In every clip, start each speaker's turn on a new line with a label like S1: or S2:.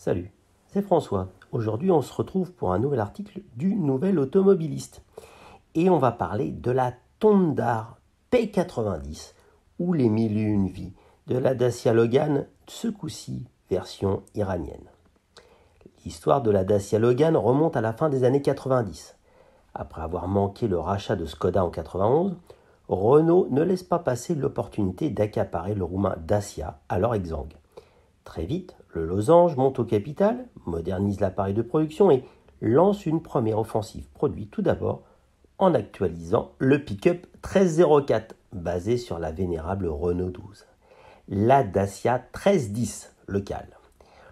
S1: Salut, c'est François. Aujourd'hui, on se retrouve pour un nouvel article du Nouvel Automobiliste. Et on va parler de la Tondar P90 ou les 1001 vies de la Dacia Logan, ce coup-ci version iranienne. L'histoire de la Dacia Logan remonte à la fin des années 90. Après avoir manqué le rachat de Skoda en 91, Renault ne laisse pas passer l'opportunité d'accaparer le roumain Dacia, alors exsangue. Très vite, le losange monte au capital, modernise l'appareil de production et lance une première offensive, produit tout d'abord en actualisant le pick-up 1304, basé sur la vénérable Renault 12. La Dacia 1310 locale.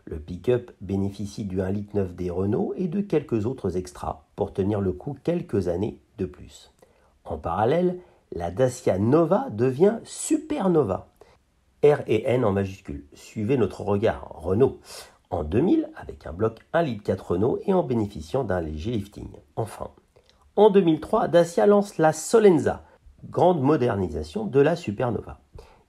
S1: Le pick-up bénéficie du 1,9 litre des Renault et de quelques autres extras pour tenir le coup quelques années de plus. En parallèle, la Dacia Nova devient Supernova. R et N en majuscule. Suivez notre regard Renault. En 2000, avec un bloc 1,4 litre Renault et en bénéficiant d'un léger lifting. Enfin, en 2003, Dacia lance la Solenza, grande modernisation de la Supernova,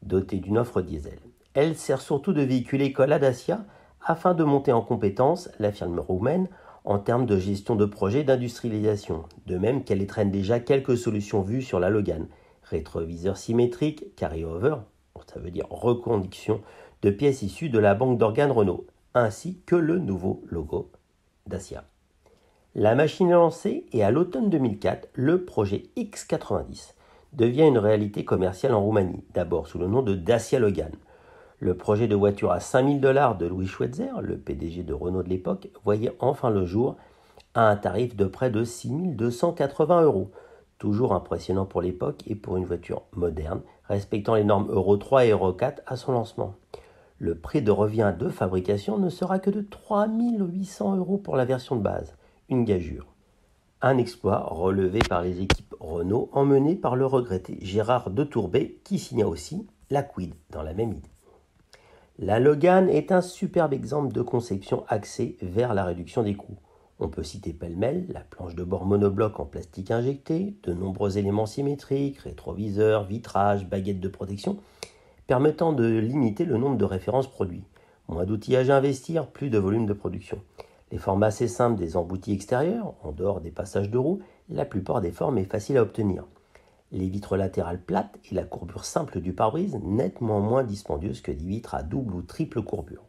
S1: dotée d'une offre diesel. Elle sert surtout de véhicule école à Dacia afin de monter en compétence la firme roumaine en termes de gestion de projets d'industrialisation, de même qu'elle étraîne déjà quelques solutions vues sur la Logan, rétroviseur symétrique, carry-over, ça veut dire reconduction de pièces issues de la banque d'organes Renault, ainsi que le nouveau logo Dacia. La machine est lancée et à l'automne 2004, le projet X90 devient une réalité commerciale en Roumanie, d'abord sous le nom de Dacia Logan. Le projet de voiture à 5 000 $ de Louis Schweitzer, le PDG de Renault de l'époque, voyait enfin le jour à un tarif de près de 6 280 €. Toujours impressionnant pour l'époque et pour une voiture moderne, respectant les normes Euro 3 et Euro 4 à son lancement. Le prix de revient de fabrication ne sera que de 3 800 € pour la version de base, une gageure. Un exploit relevé par les équipes Renault emmenées par le regretté Gérard de Tourbet qui signa aussi la Kwid dans la même idée. La Logan est un superbe exemple de conception axée vers la réduction des coûts. On peut citer pêle-mêle la planche de bord monobloc en plastique injecté, de nombreux éléments symétriques, rétroviseurs, vitrages, baguettes de protection, permettant de limiter le nombre de références produits. Moins d'outillage à investir, plus de volume de production. Les formes assez simples des emboutis extérieurs, en dehors des passages de roues, la plupart des formes est facile à obtenir. Les vitres latérales plates et la courbure simple du pare-brise nettement moins dispendieuse que des vitres à double ou triple courbure.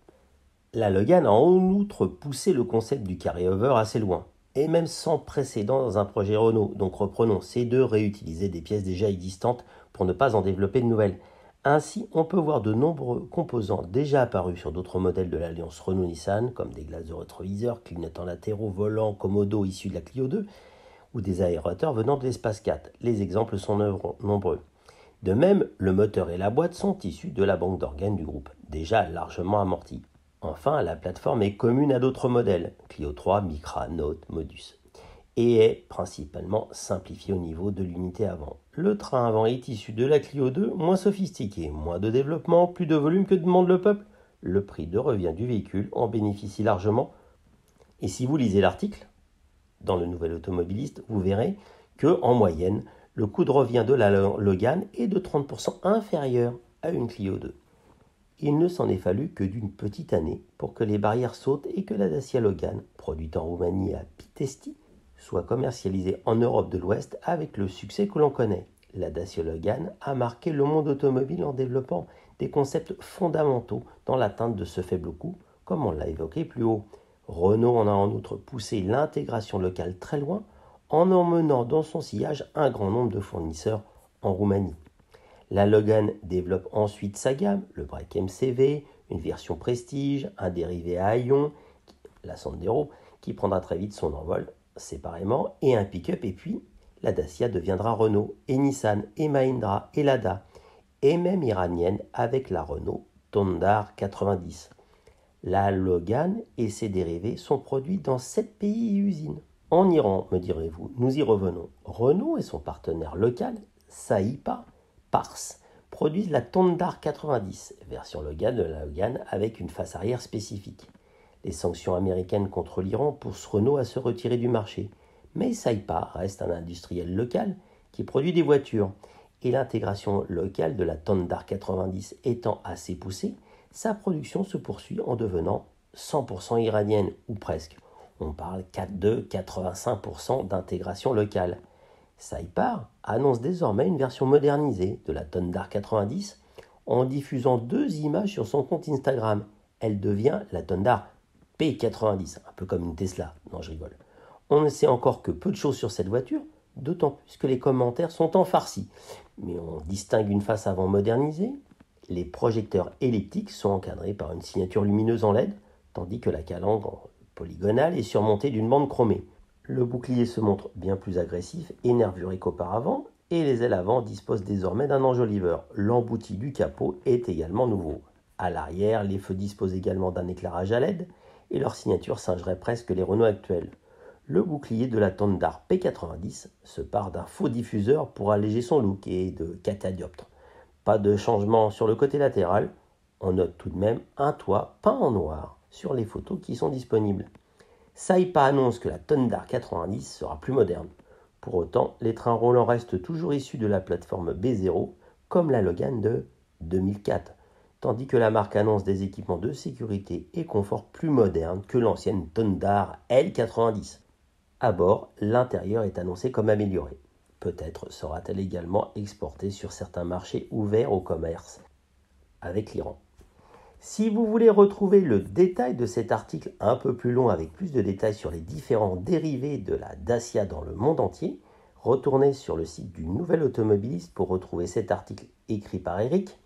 S1: La Logan a en outre poussé le concept du carry-over assez loin, et même sans précédent dans un projet Renault, donc reprenons, c'est de réutiliser des pièces déjà existantes pour ne pas en développer de nouvelles. Ainsi, on peut voir de nombreux composants déjà apparus sur d'autres modèles de l'alliance Renault-Nissan, comme des glaces de rétroviseur, clignotants latéraux, volants, commodos issus de la Clio 2, ou des aérateurs venant de l'Espace 4. Les exemples sont nombreux. De même, le moteur et la boîte sont issus de la banque d'organes du groupe, déjà largement amortie. Enfin, la plateforme est commune à d'autres modèles, Clio 3, Micra, Note, Modus, et est principalement simplifiée au niveau de l'unité avant. Le train avant est issu de la Clio 2, moins sophistiqué, moins de développement, plus de volume que demande le peuple. Le prix de revient du véhicule en bénéficie largement. Et si vous lisez l'article, dans le Nouvel Automobiliste, vous verrez que en moyenne, le coût de revient de la Logan est de 30% inférieur à une Clio 2. Il ne s'en est fallu que d'une petite année pour que les barrières sautent et que la Dacia Logan, produite en Roumanie à Pitești, soit commercialisée en Europe de l'Ouest avec le succès que l'on connaît. La Dacia Logan a marqué le monde automobile en développant des concepts fondamentaux dans l'atteinte de ce faible coût, comme on l'a évoqué plus haut. Renault en a en outre poussé l'intégration locale très loin en emmenant dans son sillage un grand nombre de fournisseurs en Roumanie. La Logan développe ensuite sa gamme, le break MCV, une version Prestige, un dérivé à haillons, la Sandero, qui prendra très vite son envol séparément, et un pick-up, et puis la Dacia deviendra Renault, et Nissan, et Mahindra, et Lada, et même iranienne avec la Renault Tondar 90. La Logan et ses dérivés sont produits dans 7 pays et usines. En Iran, me direz-vous, nous y revenons. Renault et son partenaire local, Saipa, Pars, produisent la Tondar 90, version Logan de la Logan avec une face arrière spécifique. Les sanctions américaines contre l'Iran poussent Renault à se retirer du marché, mais Saipa reste un industriel local qui produit des voitures, et l'intégration locale de la Tondar 90 étant assez poussée, sa production se poursuit en devenant 100% iranienne ou presque. On parle de 85% d'intégration locale. Saipar annonce désormais une version modernisée de la Thundar 90 en diffusant 2 images sur son compte Instagram. Elle devient la Thundar P90, un peu comme une Tesla. Non, je rigole. On ne sait encore que peu de choses sur cette voiture, d'autant plus que les commentaires sont en farci. Mais on distingue une face avant modernisée. Les projecteurs elliptiques sont encadrés par une signature lumineuse en LED, tandis que la calandre polygonale est surmontée d'une bande chromée. Le bouclier se montre bien plus agressif et nervuré qu'auparavant, et les ailes avant disposent désormais d'un enjoliveur. L'embouti du capot est également nouveau. À l'arrière, les feux disposent également d'un éclairage à LED, et leur signature singerait presque les Renault actuels. Le bouclier de la Thundar P90 se part d'un faux diffuseur pour alléger son look et de catadioptres. Pas de changement sur le côté latéral, on note tout de même un toit peint en noir sur les photos qui sont disponibles. Saipar annonce que la Thundar 90 sera plus moderne. Pour autant, les trains roulants restent toujours issus de la plateforme B0, comme la Logan de 2004, tandis que la marque annonce des équipements de sécurité et confort plus modernes que l'ancienne Thundar L90. À bord, l'intérieur est annoncé comme amélioré. Peut-être sera-t-elle également exportée sur certains marchés ouverts au commerce avec l'Iran. Si vous voulez retrouver le détail de cet article un peu plus long avec plus de détails sur les différents dérivés de la Dacia dans le monde entier, retournez sur le site du Nouvel Automobiliste pour retrouver cet article écrit par Eric.